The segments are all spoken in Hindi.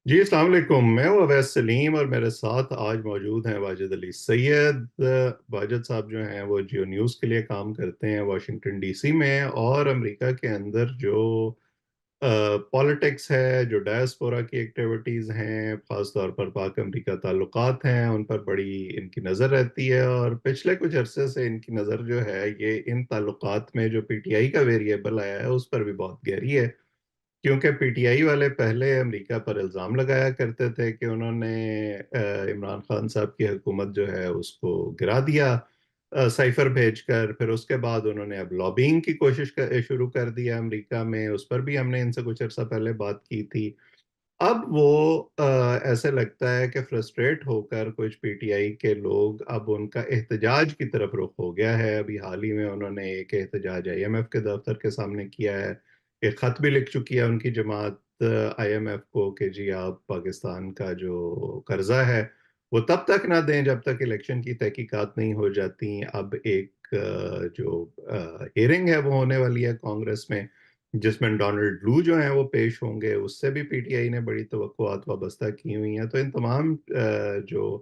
जी अस्सलाम वालेकुम। मैं हूँ अवैस सलीम और मेरे साथ आज मौजूद हैं वाजिद अली सैयद। वाजिद साहब जो हैं वो जियो न्यूज़ के लिए काम करते हैं वाशिंगटन डीसी में, और अमेरिका के अंदर जो पॉलिटिक्स है, जो डायस्पोरा की एक्टिविटीज़ हैं, ख़ास तौर पर पाक अमेरिका ताल्लुकात हैं, उन पर बड़ी इनकी नज़र रहती है। और पिछले कुछ अरसे से इनकी नज़र जो है ये इन ताल्लुकात में जो पीटीआई का वेरिएबल आया है उस पर भी बहुत गहरी है। क्योंकि पीटीआई वाले पहले अमेरिका पर इल्ज़ाम लगाया करते थे कि उन्होंने इमरान खान साहब की हुकूमत जो है उसको गिरा दिया साइफर भेजकर। फिर उसके बाद उन्होंने अब लॉबिंग की शुरू कर दिया अमेरिका में। उस पर भी हमने इनसे कुछ अर्सा पहले बात की थी। अब वो ऐसे लगता है कि फ्रस्ट्रेट होकर कुछ पीटीआई के लोग अब उनका एहतजाज की तरफ रुख हो गया है। अभी हाल ही में उन्होंने एक एहतजाज आईएमएफ के दफ्तर के सामने किया है। एक खत भी लिख चुकी है उनकी जमात आईएमएफ को कि जी आप पाकिस्तान का जो कर्जा है वो तब तक ना दें जब तक इलेक्शन की तहकीकात नहीं हो जाती। अब एक जो हियरिंग है वो होने वाली है कांग्रेस में, जिसमें डोनाल्ड लू जो हैं वो पेश होंगे। उससे भी पीटीआई ने बड़ी तवक्कुआत वाबस्ता की हुई हैं। तो इन तमाम जो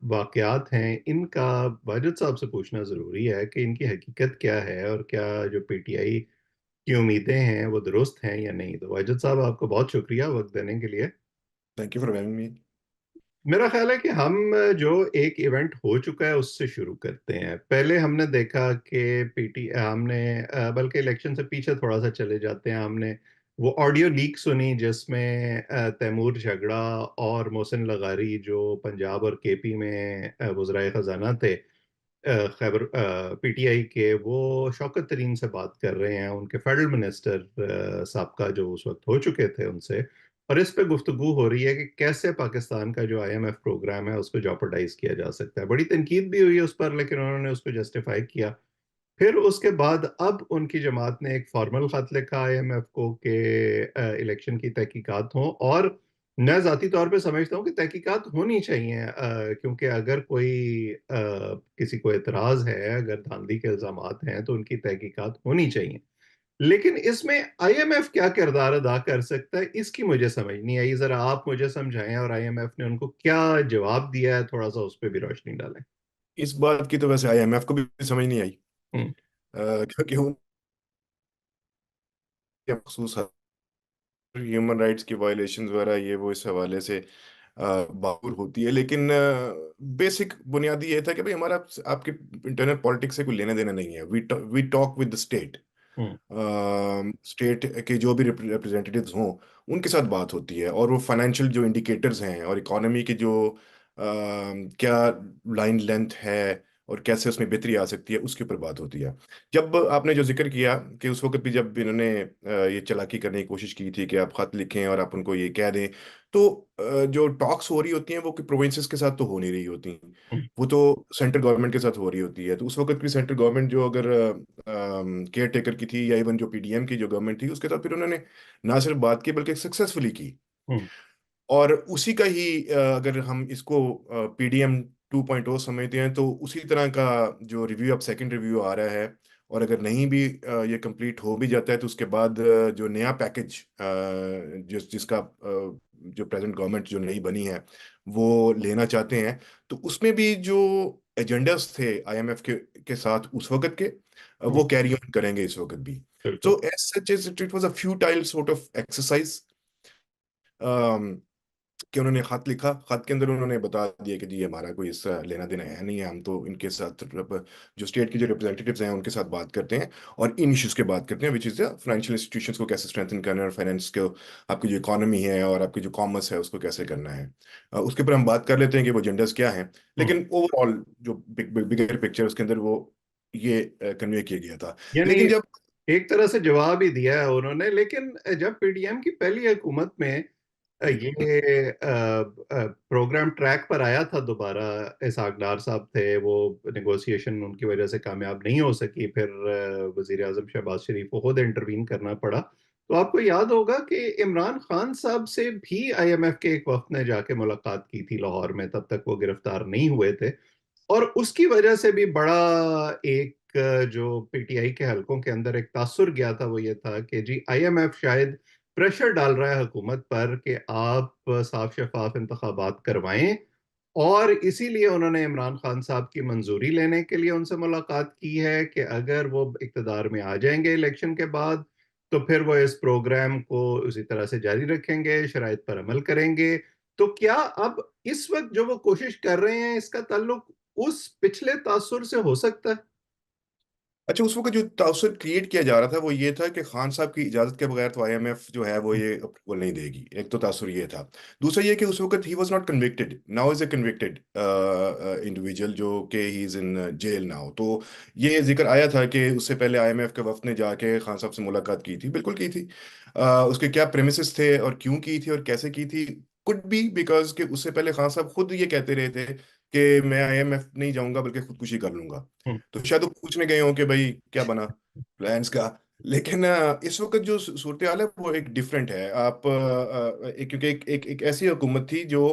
वाकयात हैं इनका वाजिद साहब से पूछना ज़रूरी है कि इनकी हकीकत क्या है और क्या जो पीटीआई की उम्मीदें हैं वो दुरुस्त हैं या नहीं। तो वाजिद साहब आपको बहुत शुक्रिया वक्त देने के लिए। Thank you for having me. मेरा ख्याल है कि हम जो एक इवेंट हो चुका है उससे शुरू करते हैं। पहले हमने देखा कि पीटी हमने बल्कि इलेक्शन से पीछे थोड़ा सा चले जाते हैं। हमने वो ऑडियो लीक सुनी जिसमें तैमूर झगड़ा और मोहसिन लगारी जो पंजाब और केपी में वज़राए ख़जाना थे, खैबर पीटीआई के, वो शौकत तरीन से बात कर रहे हैं, उनके फेडरल मिनिस्टर साबका जो उस वक्त हो चुके थे उनसे। और इस पे गुफ्तगू हो रही है कि कैसे पाकिस्तान का जो आईएमएफ प्रोग्राम है उसको जॉपर्डाइज किया जा सकता है। बड़ी तनकीद भी हुई है उस पर, लेकिन उन्होंने उसको जस्टिफाई किया। फिर उसके बाद अब उनकी जमात ने एक फॉर्मल खत लिखा आईएमएफ को कि इलेक्शन की तहकीकात हों। और मैं ज़ाती तौर पे समझता हूँ कि तहकीकात होनी चाहिए, क्योंकि अगर कोई किसी को एतराज़ है, अगर धांधली के इल्ज़ामात हैं तो उनकी तहकीकात होनी चाहिए। लेकिन इसमें आईएमएफ क्या किरदार अदा कर सकता है इसकी मुझे समझ नहीं आई। ज़रा आप मुझे समझाएं और आईएमएफ ने उनको क्या जवाब दिया है, थोड़ा सा उस पर भी रोशनी डालें। इस बात की तो वैसे आईएमएफ को भी समझ नहीं आई। हम्म। क्योंकि उनके मखसूस ह्यूमन राइट्स की वायलेशन वगैरह ये वो इस हवाले से बाहर होती है, लेकिन बेसिक बुनियादी ये था कि भाई हमारा आपके इंटरनल पॉलिटिक्स से कोई लेना देना नहीं है। We talk with the state. Hmm. State के जो भी रिप्रेजेंटेटिव्स हों उनके साथ बात होती है, और वो फाइनेंशियल जो इंडिकेटर्स हैं और इकोनॉमी के जो क्या लाइन लेंथ है और कैसे उसमें बेहतरी आ सकती है उसके ऊपर बात होती है। जब आपने जो जिक्र किया कि उस वक्त भी जब इन्होंने ये चालाकी करने की कोशिश की थी कि आप खत लिखें और आप उनको ये कह दें, तो जो टॉक्स हो रही होती हैं वो प्रोविंसेस के साथ तो हो नहीं रही होती, हम्म। वो तो सेंट्रल गवर्नमेंट के साथ हो रही होती है। तो उस वक्त भी सेंट्रल गवर्नमेंट जो अगर केयर टेकर की थी, या इवन जो पीडीएम की जो गवर्नमेंट थी उसके साथ फिर उन्होंने ना सिर्फ बात की बल्कि सक्सेसफुली की। हम्म। और उसी का ही अगर हम इसको पीडीएम 2.0 समझते हैं, तो उसी तरह का जो रिव्यू, अब सेकंड रिव्यू आ रहा है। और अगर नहीं भी ये कंप्लीट हो भी जाता है तो उसके बाद जो नया पैकेज जिसका जो प्रेजेंट गवर्नमेंट जो नई बनी है वो लेना चाहते हैं, तो उसमें भी जो एजेंडास थे आईएमएफ के साथ उस वक्त के, हम्म। वो कैरी ऑन करेंगे इस वक्त भी। बिल्कुल। So as such as it was a futile sort of exercise कि उन्होंने खत लिखा। खत के अंदर उन्होंने बता दिया कि जी हमारा कोई इससे लेना देना है नहीं है, हम तो इनके साथ जो स्टेट के जो रिप्रेजेंटेटिव्स हैं उनके साथ बात करते हैं और इन इश्यूज के बात करते हैं, विच इज़ फाइनेंशियल इंस्टीट्यूशंस को कैसे स्ट्रेंथन करना है, और फाइनेंस को, आपकी जो इकोनॉमी है और आपकी जो कॉमर्स है उसको कैसे करना है। उसके ऊपर हम बात कर लेते हैं कि वो एजेंडास क्या हैं। हम्म। लेकिन ओवरऑल जो बिगर पिक्चर उसके अंदर वो ये कन्वे किया गया था। यानी लेकिन जब एक तरह से जवाब ही दिया है उन्होंने। लेकिन जब पीडीएम की पहली हुकूमत में ये प्रोग्राम ट्रैक पर आया था दोबारा, इसहाक डार साहब थे, वो नेगोशिएशन उनकी वजह से कामयाब नहीं हो सकी। फिर वजीर आजम शहबाज शरीफ को खुद इंटरवीन करना पड़ा। तो आपको याद होगा कि इमरान खान साहब से भी आईएमएफ के एक वक्त ने जाके मुलाकात की थी लाहौर में, तब तक वो गिरफ्तार नहीं हुए थे। और उसकी वजह से भी बड़ा एक जो पीटीआई के हलकों के अंदर एक तासुर गया था, वो ये था कि जी आईएमएफ शायद प्रेशर डाल रहा है हुकूमत पर कि आप साफ शफाफ इंतखाबात करवाएं। और इसीलिए उन्होंने इमरान खान साहब की मंजूरी लेने के लिए उनसे मुलाकात की है कि अगर वो इक्तदार में आ जाएंगे इलेक्शन के बाद, तो फिर वो इस प्रोग्राम को उसी तरह से जारी रखेंगे, शराइत पर अमल करेंगे। तो क्या अब इस वक्त जो वो कोशिश कर रहे हैं, इसका ताल्लुक उस पिछले तासुर से हो सकता है? अच्छा, उस वक्त जो तासुर क्रिएट किया जा रहा था वो ये था कि खान साहब की इजाजत के बगैर तो आईएमएफ जो है वो ये अप्रूवल नहीं देगी। एक तो तासुर ये था। दूसरा ये कि उस वक्त he was not convicted, now is a convicted individual जो कि he is in jail now. तो ये जिक्र आया था कि उससे पहले आईएमएफ के वफद ने जाके खान साहब से मुलाकात की थी, बिल्कुल की थी। उसके क्या प्रेमिसेस थे और क्यों की थी और कैसे की थी, कुड बी बिकॉज कि उससे पहले खान साहब खुद ये कहते रहे थे कि मैं आईएमएफ नहीं जाऊंगा बल्कि खुदकुशी कर लूंगा। हम्म। तो शायद वो पूछने गए हों कि भाई क्या बना प्लान्स का। लेकिन इस वक्त जो सूरत हाल है वो एक डिफरेंट है। आप क्योंकि एक ऐसी हुकूमत थी जो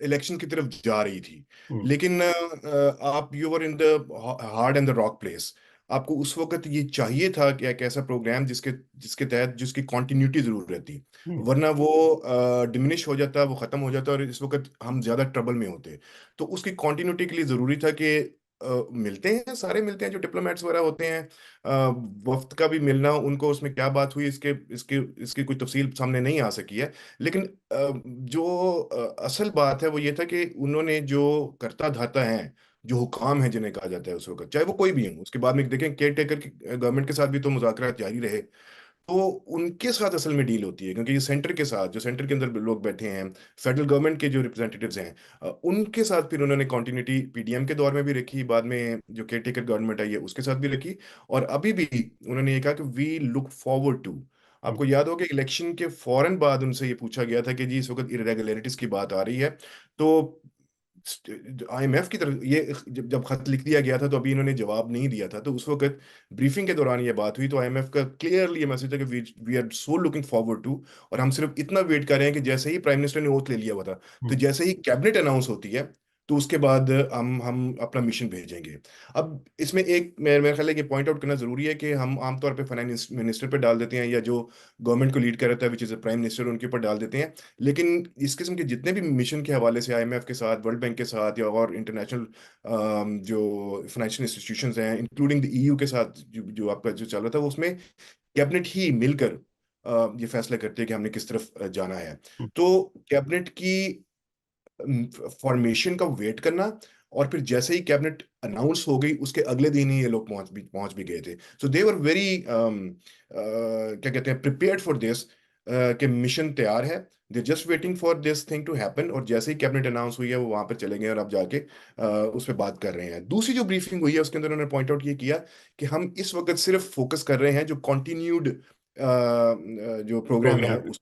इलेक्शन की तरफ जा रही थी। हम्म। लेकिन आप you were in the hard and the rock place. आपको उस वक्त ये चाहिए था कि एक ऐसा प्रोग्राम जिसके जिसके तहत जिसकी कंटिन्यूटी जरूर रहती, हम्म। वरना वो डिमिनिश हो जाता, वो खत्म हो जाता और इस वक्त हम ज्यादा ट्रबल में होते। तो उसकी कंटिन्यूटी के लिए जरूरी था कि मिलते हैं, सारे मिलते हैं जो डिप्लोमेट्स वगैरह होते हैं। वफ्द का भी मिलना, उनको उसमें क्या बात हुई इसके इसके इसकी कोई तफसील सामने नहीं आ सकी है। लेकिन जो असल बात है वो ये था कि उन्होंने जो करता धाता है, जो हुकाम है जिन्हें कहा जाता है उस वक्त, चाहे वो कोई भी हो, उसके बाद में देखें केयर टेकर की गवर्नमेंट के साथ भी तो मुज़ाकरात जारी रहे। तो उनके साथ असल में डील होती है, क्योंकि ये सेंटर के साथ, जो सेंटर के अंदर लोग बैठे हैं, फेडरल गवर्नमेंट के जो रिप्रेजेंटेटिव्स हैं, उनके साथ फिर उन्होंने कंटिन्यूटी पीडीएम के दौर में भी रखी, बाद में जो केयर टेकर गवर्नमेंट आई है उसके साथ भी रखी। और अभी भी उन्होंने ये कहा कि वी लुक फॉरवर्ड टू। हम्म। आपको याद होगा इलेक्शन के फौरन बाद उनसे ये पूछा गया था कि जी इस वक्त इरेगुलरिटीज की बात आ रही है, तो आईएमएफ की तरफ ये जब जब खत लिख दिया गया था तो अभी इन्होंने जवाब नहीं दिया था। तो उस वक्त ब्रीफिंग के दौरान ये बात हुई तो आईएमएफ का क्लियरली ये मैसेज था कि we are so looking forward to. और हम सिर्फ इतना वेट कर रहे हैं कि जैसे ही प्राइम मिनिस्टर ने ओथ ले लिया हुआ था, तो हम्म। जैसे ही कैबिनेट अनाउंस होती है, तो उसके बाद हम अपना मिशन भेजेंगे। अब इसमें एक मेरे ख्याल है कि पॉइंट आउट करना जरूरी है कि हम आमतौर पे फाइनेंस मिनिस्टर पे डाल देते हैं, या जो गवर्नमेंट को लीड कर रहा है विच इज प्राइम मिनिस्टर, उनके ऊपर डाल देते हैं। लेकिन इस किस्म के जितने भी मिशन के हवाले से आईएमएफ के साथ, वर्ल्ड बैंक के साथ, या और इंटरनेशनल जो फाइनेंशियल इंस्टीट्यूशंस हैं इंक्लूडिंग द ईयू के साथ जो आपका जो चल रहा था, वो उसमें कैबिनेट ही मिलकर ये फैसला करते हैं कि हमने किस तरफ जाना है। हम्म। तो कैबिनेट की फॉर्मेशन का वेट करना, और फिर जैसे ही कैबिनेट अनाउंस हो गई उसके अगले दिन ही ये लोग पहुंच भी गए थे। सो दे वर वेरी क्या कहते हैं, प्रिपेयर्ड फॉर दिस, कि मिशन तैयार है, they just waiting for this thing to happen. और जैसे ही कैबिनेट अनाउंस हुई है वो वहां पर चले गए और अब जाके उस पर बात कर रहे हैं। दूसरी जो ब्रीफिंग हुई है उसके अंदर उन्होंने पॉइंट आउट ये किया कि हम इस वक्त सिर्फ फोकस कर रहे हैं जो कंटिन्यूड जो प्रोग्राम है। प्रोग्राम है।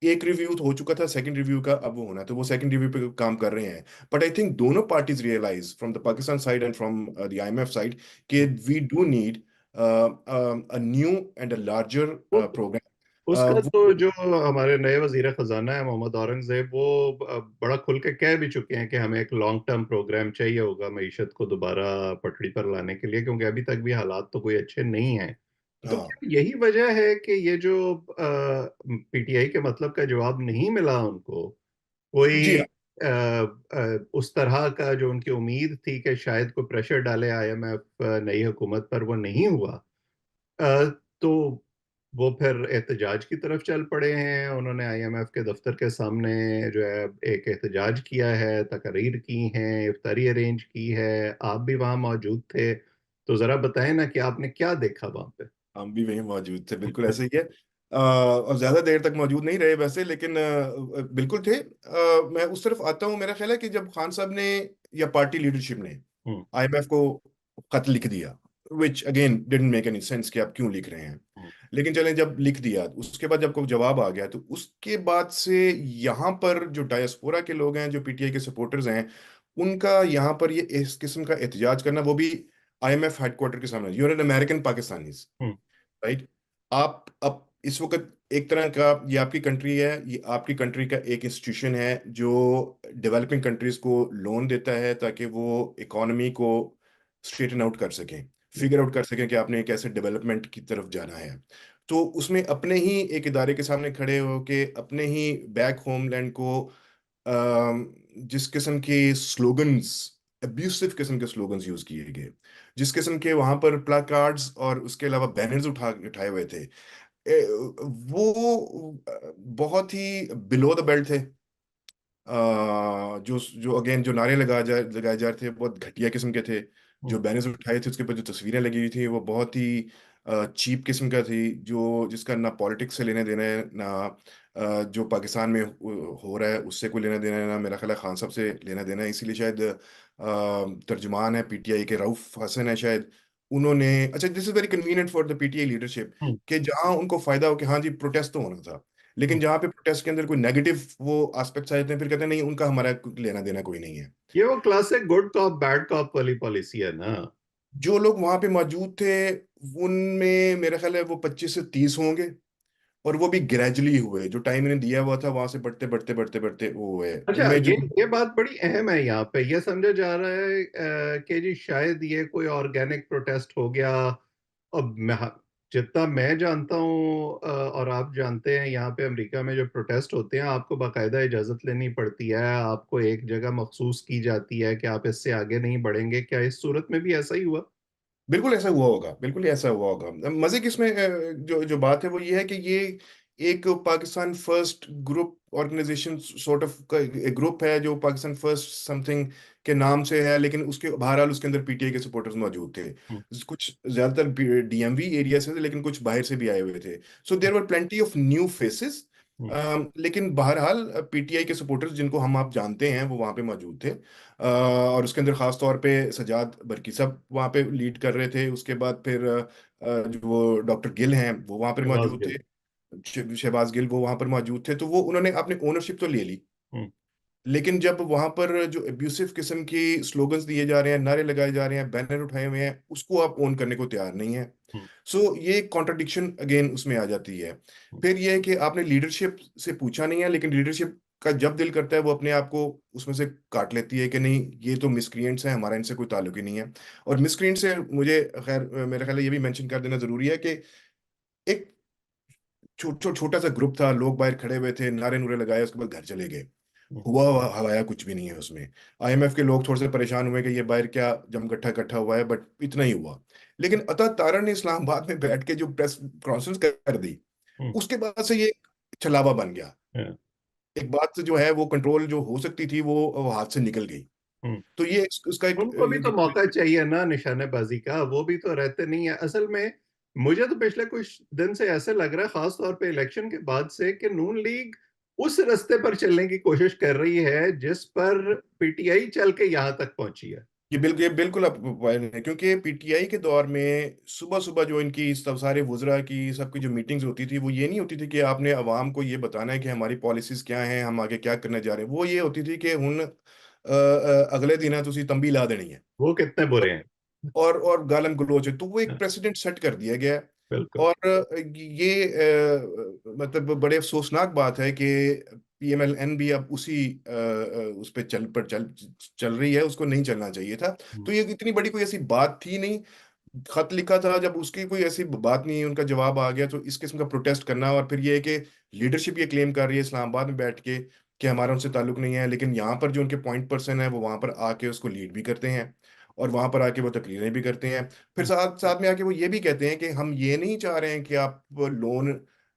एक रिव्यू तो हो चुका था, सेकंड रिव्यू का अब वो होना है, तो वो सेकंड रिव्यू पे काम कर रहे हैं। बट आई थिंक दोनों parties realize from the Pakistan side and from the IMF side कि hmm. We do need a new and a larger वो प्रोग्राम। उसका तो वो जो हमारे नए वजीर खजाना है मोहम्मद औरंगजेब, वो बड़ा खुल के कह भी चुके हैं कि हमें एक लॉन्ग टर्म प्रोग्राम चाहिए होगा मीशत को दोबारा पटड़ी पर लाने के लिए, क्योंकि अभी तक भी हालात तो कोई अच्छे नहीं हैं। तो हाँ क्या यही वजह है कि ये जो पीटीआई के मतलब का जवाब नहीं मिला उनको, जी कोई हाँ। उस तरह का जो उनकी उम्मीद थी कि शायद कोई प्रेशर डाले आईएमएफ नई हुकूमत पर, वो नहीं हुआ। तो वो फिर एहतजाज की तरफ चल पड़े हैं। उन्होंने आईएमएफ के दफ्तर के सामने जो है एक एहतजाज किया है, तकरीर की हैं, इफ्तारी अरेंज की है। आप भी वहां मौजूद थे, तो जरा बताएं ना कि आपने क्या देखा वहां पे। हम भी वहीं मौजूद थे, बिल्कुल ऐसे ही है। और ज्यादा देर तक मौजूद नहीं रहे वैसे, लेकिन बिल्कुल थे। मैं उस तरफ आता हूँ। मेरा ख्याल है कि जब खान साहब ने या पार्टी लीडरशिप ने हम्म। आईएमएफ को खत लिख दिया, which again didn't make any sense कि आप क्यों लिख रहे हैं, हम्म। लेकिन चलें, जब लिख दिया उसके बाद जब कोई जवाब आ गया, तो उसके बाद से यहाँ पर जो डायस्पोरा के लोग हैं, जो पीटीआई के सपोर्टर्स हैं, उनका यहाँ पर ये इस किस्म का एहतजाज करना, वो भी आईएमएफ हेडक्वार्टर के सामने, you're an American Pakistanis, hmm. Right. आप अब इस वक्त एक तरह का, ये आपकी कंट्री है, ये आपकी कंट्री का एक इंस्टीट्यूशन है जो डेवलपिंग कंट्रीज को लोन देता है ताकि वो इकोनॉमी को स्ट्रेटन आउट कर सकें, फिगर आउट कर सकें कि आपने कैसे डेवलपमेंट की तरफ जाना है। तो उसमें अपने ही एक इदारे के सामने खड़े होके अपने ही बैक होमलैंड को जिस किस्म के स्लोगन्स, अब्यूसिव किस्म के स्लोगन्स यूज किए गए, जिस किस्म के वहां पर प्लाकार्ड्स और उसके अलावा बैनर्स उठाए हुए थे, वो बहुत ही बिलो द बेल्ट थे। जो अगेन जो नारे लगाए जा रहे थे बहुत घटिया किस्म के थे। जो हम्म। बैनर्स उठाए थे उसके ऊपर जो तस्वीरें लगी हुई थी वो बहुत ही चीप किस्म का थी, जो जिसका ना पॉलिटिक्स से लेने देना है, ना जो पाकिस्तान में हो रहा है उससे कोई लेना देना है, ना मेरा ख्याल है खान साहब से लेना देना है। इसीलिए शायद तर्जुमान है पीटीआई के रऊफ हसन है शायद, उन्होंने, अच्छा this is very convenient for the PTI leadership, hmm. कि जहां उनको फायदा हो कि हाँ जी प्रोटेस्ट तो होना था, हम्म। लेकिन जहां पे प्रोटेस्ट के अंदर कोई नेगेटिव वो एस्पेक्ट्स आ जाते हैं फिर कहते हैं नहीं उनका हमारा लेना देना कोई नहीं है। ये वो classic good cop bad cop वाली पॉलिसी है ना। जो लोग वहां पे मौजूद थे उनमें मेरा ख्याल है वो 25 से 30 होंगे, और वो भी ग्रेजुअली हुए, जो टाइम इन्हें दिया हुआ था वहां से बढ़ते बढ़ते बढ़ते बढ़ते वो हुए अच्छा, उनमें जो। ये बात बड़ी अहम है यहाँ पे। ये समझा जा रहा है कि जी शायद ये कोई ऑर्गेनिक प्रोटेस्ट हो गया। अब जितना मैं जानता हूँ और आप जानते हैं, यहाँ पे अमेरिका में जो प्रोटेस्ट होते हैं आपको बाकायदा इजाजत लेनी पड़ती है, आपको एक जगह मखसूस की जाती है कि आप इससे आगे नहीं बढ़ेंगे। क्या इस सूरत में भी ऐसा ही हुआ? बिल्कुल ऐसा हुआ होगा, बिल्कुल ऐसा हुआ होगा। मजे की इसमें जो जो बात है वो ये है कि ये एक Pakistan first group organisation sort of एक ग्रुप है जो पाकिस्तान फर्स्ट समथिंग के नाम से है, लेकिन उसके बहरहाल उसके अंदर पीटीआई के सपोर्टर्स मौजूद थे। हम्म। कुछ ज्यादातर डीएमवी एरिया से थे, लेकिन कुछ बाहर से भी आए हुए थे। So there were plenty of new faces. Hmm. लेकिन बहरहाल पीटीआई के सपोर्टर्स जिनको हम आप जानते हैं वो वहां पे मौजूद थे। और उसके अंदर खास तौर पे सजाद बरकी साहब वहाँ पे लीड कर रहे थे। उसके बाद फिर जो वो डॉक्टर गिल हैं वो वहाँ पर शहबाज मौजूद गिल। थे। शहबाज गिल वो वहाँ पर मौजूद थे, तो वो उन्होंने अपनी ओनरशिप तो ले ली। हम्म। लेकिन जब वहाँ पर जो एब्यूसिव किस्म की स्लोगन्स दिए जा रहे हैं, नारे लगाए जा रहे हैं, बैनर उठाए हुए हैं, उसको आप ओन करने को तैयार नहीं है। हम्म। सो ये कॉन्ट्रडिक्शन अगेन उसमें आ जाती है। हम्म। फिर ये है कि आपने लीडरशिप से पूछा नहीं है, लेकिन लीडरशिप का जब दिल करता है वो अपने आप को उसमें से काट लेती है कि नहीं ये तो मिसक्रिएंट्स हैं, हमारा इनसे कोई ताल्लुक ही नहीं है। और मिसक्रिएंट से मुझे खैर मेरा ख्याल है ये भी मेंशन कर देना जरूरी है कि एक छोटा सा ग्रुप था, लोग बाहर खड़े हुए थे, नारे नूरे लगाए, उसके बाद घर चले गए। हम्म। हवाया कुछ भी नहीं है उसमें। आईएमएफ के लोग थोड़े से परेशान हुए कि ये बाहर क्या जमगट्ठा इकट्ठा हुआ है, बट इतना ही हुआ। लेकिन अतः तारा ने इस्लामाबाद में बैठ के जो प्रेस कॉन्फ्रेंस कर दी, हम्म। उसके बाद से ये छलावा बन गया। हम्म। एक बात जो है वो कंट्रोल जो हो सकती थी वो हाथ से निकल गई। हम्म। तो ये उसका एक उनको भी तो मौका चाहिए ना निशानेबाजी का, वो भी तो रहते नहीं है असल में। मुझे तो पिछले कुछ दिन से ऐसे लग रहा है, खास तौर पे इलेक्शन के बाद से, कि नून लीग उस रास्ते पर चलने की कोशिश कर रही है जिस पर पीटीआई चल के यहां तक पहुंची है। ये बिल्कुल आप पॉइंट है, क्योंकि पीटीआई के दौर में सुबह सुबह जो इनकी सब सारे वुजरा की सबकी जो मीटिंग्स होती थी वो ये नहीं होती थी कि आपने अवाम को ये बताना है कि हमारी पॉलिसीज क्या हैं, हम आगे क्या करने जा रहे हैं। वो ये होती थी कि हुन अगले दिन है तुसी तंबी ला देनी है, वो कितने बुरे हैं। और गालम गलोच है, तो वो एक हाँ, प्रेसिडेंट सेट कर दिया गया है। बिल्कुल। और ये मतलब बड़े अफसोसनाक बात है कि पीएमएलएन भी अब उसी उस पे चल चल रही है, उसको नहीं चलना चाहिए था। हम्म। तो ये इतनी बड़ी कोई ऐसी बात थी नहीं। खत लिखा था जब, उसकी कोई ऐसी बात नहीं, उनका जवाब आ गया। तो इस किस्म का प्रोटेस्ट करना, और फिर ये है कि लीडरशिप ये क्लेम कर रही है इस्लामाबाद में बैठ के कि हमारा उनसे ताल्लुक नहीं है, लेकिन यहाँ पर जो उनके पॉइंट पर्सन है वो वहां पर आके उसको लीड भी करते हैं, और वहां पर आके वो तकरीरें भी करते हैं। फिर साथ साथ में आके वो ये भी कहते हैं कि हम ये नहीं चाह रहे हैं कि आप लोन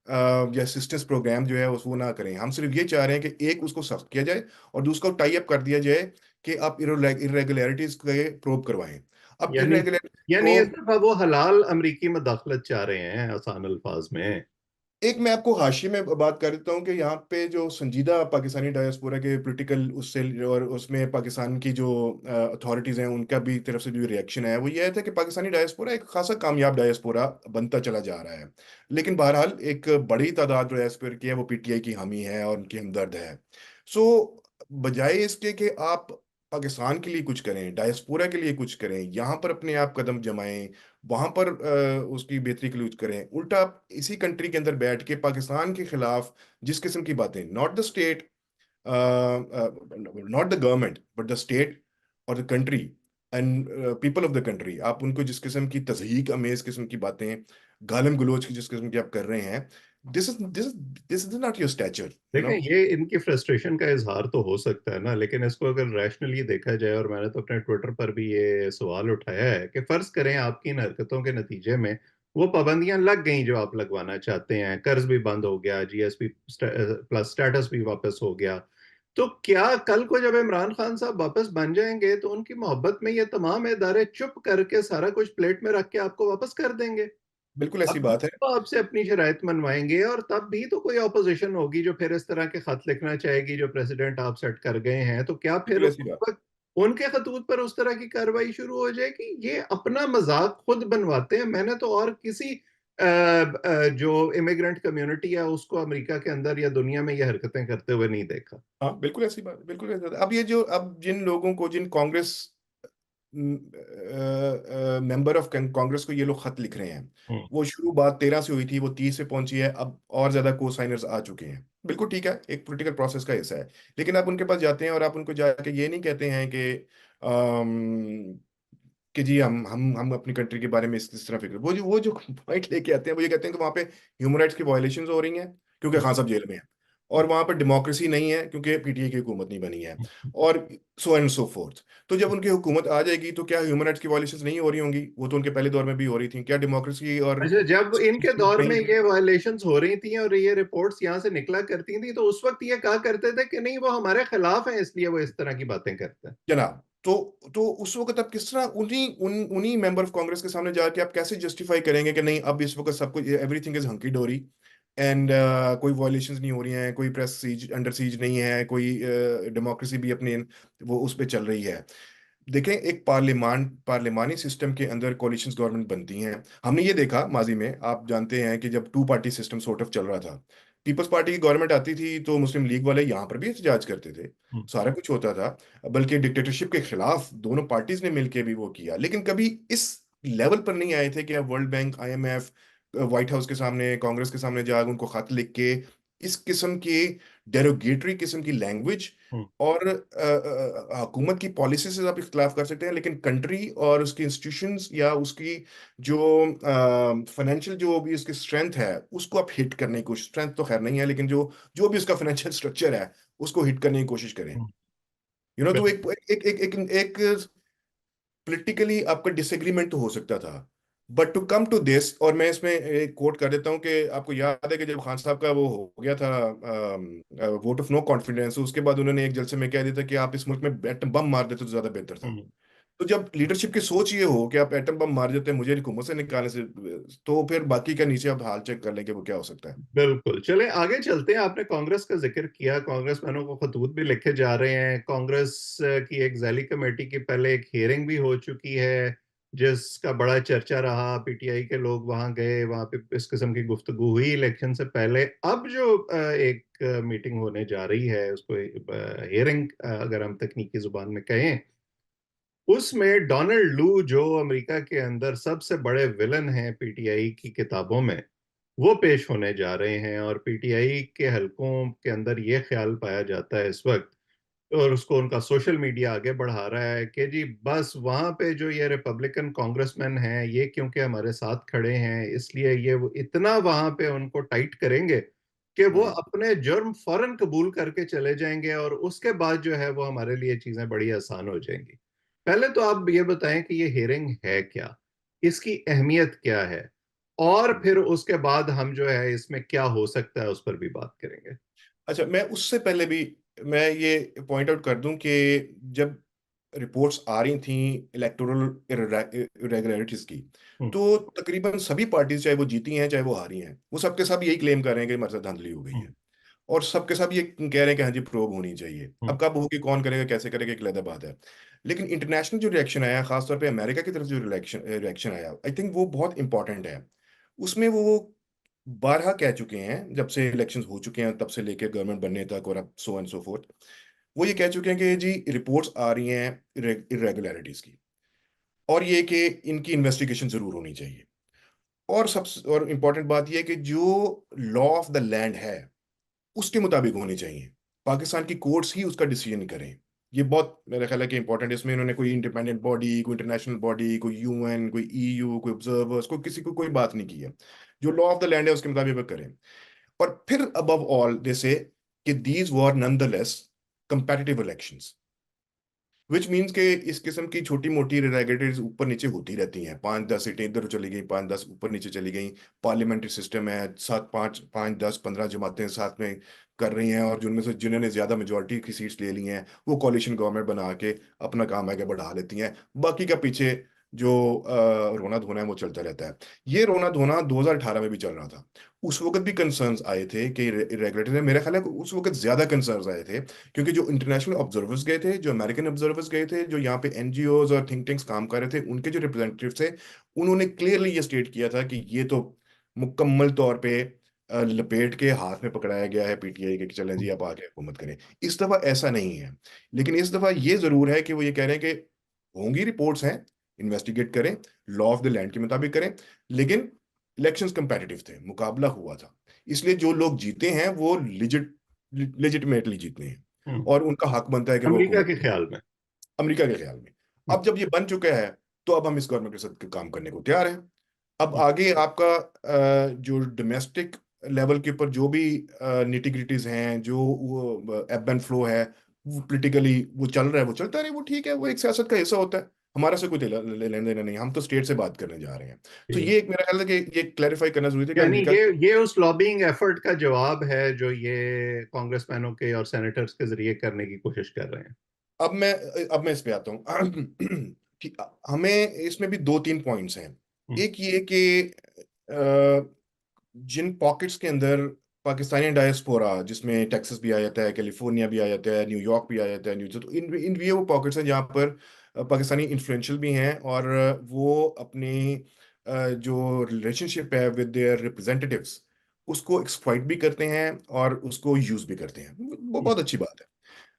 या असिस्टेंस प्रोग्राम जो है उस वो ना करें, हम सिर्फ ये चाह रहे हैं कि एक उसको सख्त किया जाए और दूसरा टाई अप कर दिया जाए कि आप इरेगुलरिटीज के प्रोब करवाएं। अब यानी इरेगुलर यानी इस प्रोब, दफा वो हलाल अमरीकी मदाखलत चाह रहे हैं आसान अल्फाज में। एक मैं आपको हाशिए में बात कर देता हूँ कि यहाँ पे जो संजीदा पाकिस्तानी डायस्पोरा के पॉलिटिकल उससे और उसमें पाकिस्तान की जो अथॉरिटीज़ हैं उनका भी तरफ से जो रिएक्शन है वो ये था कि पाकिस्तानी डायस्पोरा एक खासा कामयाब डायस्पोरा बनता चला जा रहा है, लेकिन बहरहाल एक बड़ी तादाद जो डायस्पोरा की है वो पीटीआई की हामी है और उनकी हमदर्द है। सो बजाय इसके कि आप पाकिस्तान के लिए कुछ करें, डायस्पोरा के लिए कुछ करें, यहाँ पर अपने आप कदम जमाएं, वहां पर उसकी बेहतरी के लिए कुछ करें, उल्टा आप इसी कंट्री के अंदर बैठ के पाकिस्तान के खिलाफ जिस किस्म की बातें, not the state, not the government but the state और the country and people of the country, आप उनको जिस किस्म की तजहीक अमेज किस्म की बातें गालम गलोच की जिस किस्म की आप कर रहे हैं, this is not your stature, you देखें, नो। ये इनकी फ्रस्ट्रेशन का इजहार तो हो सकता है ना, लेकिन इसको अगर रैशनली देखा जाए, और मैंने तो अपने ट्विटर पर भी ये सवाल उठाया है कि फर्ज करें आपकी इन हरकतों के नतीजे में वो पाबंदियां लग गई जो आप लगवाना चाहते हैं, कर्ज भी बंद हो गया, जीएसपी प्लस स्टेटस भी वापस हो गया, तो क्या कल को जब इमरान खान साहब वापस बन जाएंगे तो उनकी मोहब्बत में ये तमाम इदारे चुप करके सारा कुछ प्लेट में रख के आपको वापस कर देंगे? बिल्कुल अब ऐसी बात है। तो आपसे अपनी शराइत मनवाएंगे, और तब भी तो कोई ऑपोजिशन होगी जो फिर इस तरह के खत लिखना चाहेगी जो प्रेसिडेंट आप सेट कर गए हैं, तो क्या फिर बिल्कुल ऐसी उस बात। वक्त उनके खतूत पर उस तरह की कार्रवाई शुरू हो जाएगी? ये अपना मजाक खुद बनवाते हैं। मैंने तो और किसी जो इमिग्रेंट कम्युनिटी है उसको अमेरिका के अंदर या दुनिया में ये हरकतें करते हुए नहीं देखा। हाँ बिल्कुल ऐसी बात, बिल्कुल ऐसी बात। अब ये जो, अब जिन लोगों को, जिन कांग्रेस मेंबर ऑफ कांग्रेस को ये लोग खत लिख रहे हैं, हम्म। वो शुरू बात 13 से हुई थी, वो 30 से पहुंची है, अब और ज्यादा को साइनर्स आ चुके हैं। बिल्कुल ठीक है, एक पॉलिटिकल प्रोसेस का हिस्सा है। लेकिन आप उनके पास जाते हैं और आप उनको जाके ये नहीं कहते हैं कि जी हम अपनी कंट्री के बारे में इस तरह फिक्र, वो जो पॉइंट लेके आते हैं, वो ये कहते हैं कि वहाँ पे ह्यूमन राइट्स की वायलेशन हो रही हैं क्योंकि खान साहब जेल में हैं, और वहाँ पर डेमोक्रेसी नहीं है क्योंकि पीटीआई की हुकूमत नहीं बनी है, और सो एंड सो फोर्थ। तो जब उनकी हुकूमत आ जाएगी तो क्या ह्यूमन राइट्स की वायलेशन नहीं हो रही होंगी? वो तो उनके पहले दौर में भी हो रही थी। क्या डेमोक्रेसी और अच्छा, जब इनके दौर में नहीं है? ये वायलेशंस हो रही थी और ये रिपोर्ट्स यहाँ से निकला करती थी, तो उस वक्त ये कहा करते थे कि नहीं वो हमारे खिलाफ है इसलिए वो इस तरह की बातें करते हैं। जनाब, तो उस वक्त आप किस तरह उन्हीं मेंबर ऑफ कांग्रेस के सामने जाके आप कैसे जस्टिफाई करेंगे कि नहीं अब इस वक्त सब कुछ, एवरीथिंग इज हंकी डोरी, एंड कोई वायलेशंस नहीं हो रही हैं, कोई प्रेस सीज अंडर सीज नहीं है, कोई डेमोक्रेसी भी अपने वो उस पे चल रही है। देखें, एक पार्लिमानी सिस्टम के अंदर कोalitions गवर्नमेंट बनती हैं। हमने ये देखा माजी में, आप जानते हैं कि जब two party system sort of चल रहा था, पीपल्स पार्टी की गवर्नमेंट आती थी तो मुस्लिम लीग वाले यहाँ पर भी एहतजाज करते थे, हम्म। सारा कुछ होता था, बल्कि डिक्टेटरशिप के खिलाफ दोनों पार्टीज ने मिलकर भी वो किया, लेकिन कभी इस लेवल पर नहीं आए थे कि आप world bank, IMF, white house के सामने, कांग्रेस के सामने जाकर उनको खत लिख के इस किस्म की डेरोगेटरी किस्म की लैंग्वेज, हम्म। और हुकूमत की पॉलिसी से आप इख्तलाफ कर सकते हैं, लेकिन कंट्री और उसकी इंस्टीट्यूशंस या उसकी जो फाइनेंशियल जो भी उसकी स्ट्रेंथ है उसको आप हिट करने की कोशिश, स्ट्रेंथ तो खैर नहीं है लेकिन जो जो भी उसका फाइनेंशियल स्ट्रक्चर है उसको हिट करने की कोशिश करें, हम्म। You know. तो बिल्कुल। एक पोलिटिकली आपका डिसएग्रीमेंट तो हो सकता था, but to come to this, और मैं इसमें एक कोट कर देता हूँ कि आपको याद है कि जब खान साहब का वो हो गया था वोट ऑफ नो कॉन्फिडेंस, उसके बाद उन्होंने एक जलसे में कह दिया था कि आप इस मुल्क में एटम बम मार देते तो ज्यादा बेहतर था। हम्म। तो जब लीडरशिप की सोच ये हो कि आप एटम बम मार देते हैं मुझे हुकूमत से निकालने से, तो फिर बाकी का नीचे आप हाल चेक कर लेंगे वो क्या हो सकता है। बिल्कुल, चले आगे चलते हैं। आपने कांग्रेस का जिक्र किया, कांग्रेस मैनों को खतूत भी लिखे जा रहे हैं। कांग्रेस की एक जैली कमेटी की पहले एक हियरिंग भी हो चुकी है जिसका बड़ा चर्चा रहा, पीटीआई के लोग वहां गए, वहां पे इस किस्म की गुफ्तगू हुई इलेक्शन से पहले। अब जो एक मीटिंग होने जा रही है उसको हियरिंग अगर हम तकनीकी जुबान में कहें, उसमें डोनाल्ड लू जो अमेरिका के अंदर सबसे बड़े विलन हैं पीटीआई की किताबों में, वो पेश होने जा रहे हैं। और पीटीआई के हलकों के अंदर ये ख्याल पाया जाता है इस वक्त, और उसको उनका सोशल मीडिया आगे बढ़ा रहा है कि जी बस वहां पे जो ये रिपब्लिकन कांग्रेसमैन हैं ये क्योंकि हमारे साथ खड़े हैं इसलिए ये वो इतना वहां पे उनको टाइट करेंगे कि वो हम्म। अपने जुर्म फौरन कबूल करके चले जाएंगे, और उसके बाद जो है वो हमारे लिए चीजें बड़ी आसान हो जाएंगी। पहले तो आप ये बताएं कि ये हियरिंग है क्या, इसकी अहमियत क्या है, और फिर उसके बाद हम जो है इसमें क्या हो सकता है उस पर भी बात करेंगे। अच्छा, मैं उससे पहले भी मैं ये पॉइंट आउट कर दूं कि जब रिपोर्ट्स आ रही थी इलेक्टोरल इरेगुलरिटीज की, हम्म। तो तकरीबन सभी पार्टीज, चाहे वो जीती हैं चाहे वो हारी हैं, वो सबके सब यही क्लेम कर रहे हैं कि हमारे साथ धांधली हो गई हम्म। है, और सबके सब ये कह रहे हैं कि हाँ जी प्रोब होनी चाहिए। हम्म। अब कब होगी, कौन करेगा, कैसे करेगा, एक अलग बात है। लेकिन इंटरनेशनल जो रिएक्शन आया, खासतौर पे अमेरिका की तरफ जो रिएक्शन रिएक्शन आया, आई थिंक वो बहुत इंपॉर्टेंट है। उसमें वो बारहा कह चुके हैं, जब से इलेक्शंस हो चुके हैं तब से लेकर गवर्नमेंट बनने तक, और अब सो एंड सो फोर्थ, वो ये कह चुके हैं कि जी रिपोर्ट्स आ रही हैं इरेगुलरिटीज की, और ये कि इनकी इन्वेस्टिगेशन जरूर होनी चाहिए, और सब, और इम्पोर्टेंट बात यह है कि जो लॉ ऑफ द लैंड है उसके मुताबिक होनी चाहिए, पाकिस्तान की कोर्ट्स ही उसका डिसीजन करें। ये बहुत मेरा ख्याल है कि इंपॉर्टेंट है। इसमें इन्होंने कोई इंडिपेंडेंट बॉडी, कोई इंटरनेशनल बॉडी, कोई यूएन, कोई ईयू, कोई ऑब्जर्वर्स, कोई किसी को कोई बात नहीं की है। जो लॉ ऑफ द लैंड है उसके मुताबिक वो करें। और फिर अबव ऑल दे से कि these were nonetheless competitive elections, which means के इस किस्म की छोटी मोटी इरेगुलरिटीज ऊपर नीचे होती रहती हैं। 5-10 सीटें इधर चली गई, 5-10 ऊपर नीचे चली गई। पार्लियामेंट्री सिस्टम है, 7, 5, 5, 10, 15 जमातें साथ में कर रही हैं, और जिनमें से जिन्होंने ज्यादा मेजोरिटी की सीट्स ले ली हैं वो कॉलिशन गवर्नमेंट बना के अपना काम आगे बढ़ा लेती हैं। बाकी का पीछे जो रोना धोना है वो चलता रहता है। ये रोना धोना 2018 में भी चल रहा था। उस वक्त भी कंसर्न्स आए थे कि इरेगुलेटरी, मेरा ख्याल है कि उस वक्त ज्यादा कंसर्न्स आए थे, क्योंकि जो इंटरनेशनल ऑब्जर्वर्स गए थे, जो अमेरिकन ऑब्जर्वर्स गए थे, जो यहाँ पे एनजीओज और थिंक टैंक्स काम कर रहे थे, उनके जो रिप्रेजेंटेटिव थे, उन्होंने क्लियरली ये स्टेट किया था कि ये तो मुकम्मल तौर पे लपेट के हाथ में पकड़ाया गया है पीटीआई के कि चलें जी आप आके हुकूमत करें। इस दफा ऐसा नहीं है। लेकिन इस दफा ये जरूर है कि वो ये कह रहे हैं कि होंगी रिपोर्ट्स हैं, इन्वेस्टिगेट करें, लॉ ऑफ द लैंड के मुताबिक करें। लेकिन इलेक्शंस कंपेटिटिव थे, मुकाबला हुआ था, इसलिए जो लोग जीते हैं वो लेजिटिमेटली जीते हैं, हम्म। और उनका हक बनता है कि वो अमेरिका हुकूमत के करें, ख्याल में। अमेरिका के ख्याल में। हम्म। अब जब ये बन चुका है तो अब हम इस गवर्नमेंट के साथ काम करने को तैयार हैं। अब हम्म। आगे आपका जो डोमेस्टिक लेवल के ऊपर जो भी निटिग्रिटीज हैं, जो वो एब एंड फ्लो है, वो पोलिटिकली वो चल रहा है, वो चलता रहे, वो ठीक है, वो एक सियासत का हिस्सा होता है। हमारा से कोई लेना देना नहीं, हम तो स्टेट से बात करने जा रहे हैं। तो ठीक। ये एक मेरा ख्याल है कि ये क्लैरिफाई करना जरूरी है कि यानी अमेरिका। ये उस लॉबिंग एफर्ट का जवाब है जो ये कांग्रेसमैनों के और सेनेटर्स के जरिए करने की कोशिश कर रहे हैं। अब मैं इस पे आता हूँ कि हमें इसमें भी 2-3 पॉइंट्स हैं। हम्म। एक ये कि जिन पॉकेट्स के अंदर पाकिस्तानी डायस्पोरा, जिसमें टेक्सास भी आ जाता है, कैलिफोर्निया भी आ जाता है, न्यूयॉर्क भी आ जाता है, न्यूजर्सी, तो इन इन ये वो पॉकेट्स हैं जहाँ पर पाकिस्तानी इन्फ्लुएंशियल भी हैं, और वो अपनी जो रिलेशनशिप है विद देयर रिप्रेजेंटेटिव्स उसको एक्सप्लॉइट भी करते हैं और उसको यूज भी करते हैं। वो हम्म। बहुत अच्छी बात है।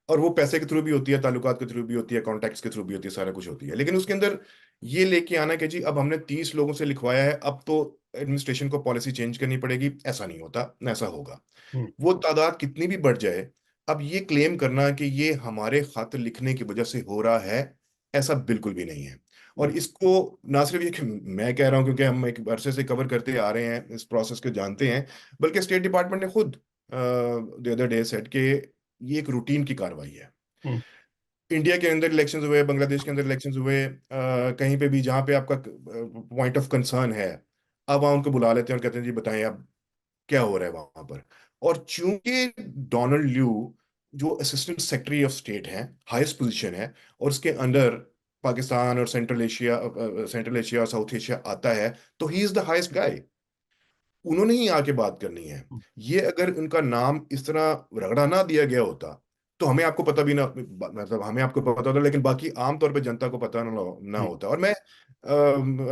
और वो पैसे के थ्रू भी होती है, ताल्लुकात के थ्रू भी होती है, कॉन्टैक्ट्स के थ्रू भी होती है, सारा कुछ होती है। लेकिन उसके अंदर ये लेके आना कि जी अब हमने 30 लोगों से लिखवाया है, अब तो एडमिनिस्ट्रेशन को पॉलिसी चेंज करनी पड़ेगी, ऐसा नहीं होता, ना ऐसा होगा। हम्म। वो तादाद कितनी भी बढ़ जाए, अब ये क्लेम करना कि ये हमारे खत लिखने की वजह से हो रहा है, ऐसा बिल्कुल भी नहीं है। और हम्म। इसको ना सिर्फ ये कि मैं कह रहा हूँ, क्योंकि हम एक अरसे से कवर करते आ रहे हैं, इस प्रोसेस को जानते हैं, बल्कि स्टेट डिपार्टमेंट ने खुद द अदर डे सेड कि ये एक रूटीन की कार्रवाई है। हम्म। इंडिया के अंदर इलेक्शंस हुए, बांग्लादेश के अंदर इलेक्शंस हुए, कहीं पे भी जहाँ पे आपका पॉइंट ऑफ कंसर्न है, अब वहाँ उनको बुला लेते हैं और कहते हैं जी बताएं अब क्या हो रहा है वहां पर। और चूंकि डोनाल्ड ल्यू जो असिस्टेंट सेक्रेटरी ऑफ स्टेट है, हाईएस्ट पोजीशन है, और उसके अंडर पाकिस्तान और सेंट्रल एशिया और साउथ एशिया आता है, तो ही इज द हाईएस्ट गाय। उन्होंने ही आके बात करनी है। ये अगर उनका नाम इस तरह रगड़ा ना दिया गया होता तो हमें आपको पता भी ना, मतलब हमें आपको पता होता, लेकिन बाकी आमतौर पे जनता को पता ना हम्म। होता। और मैं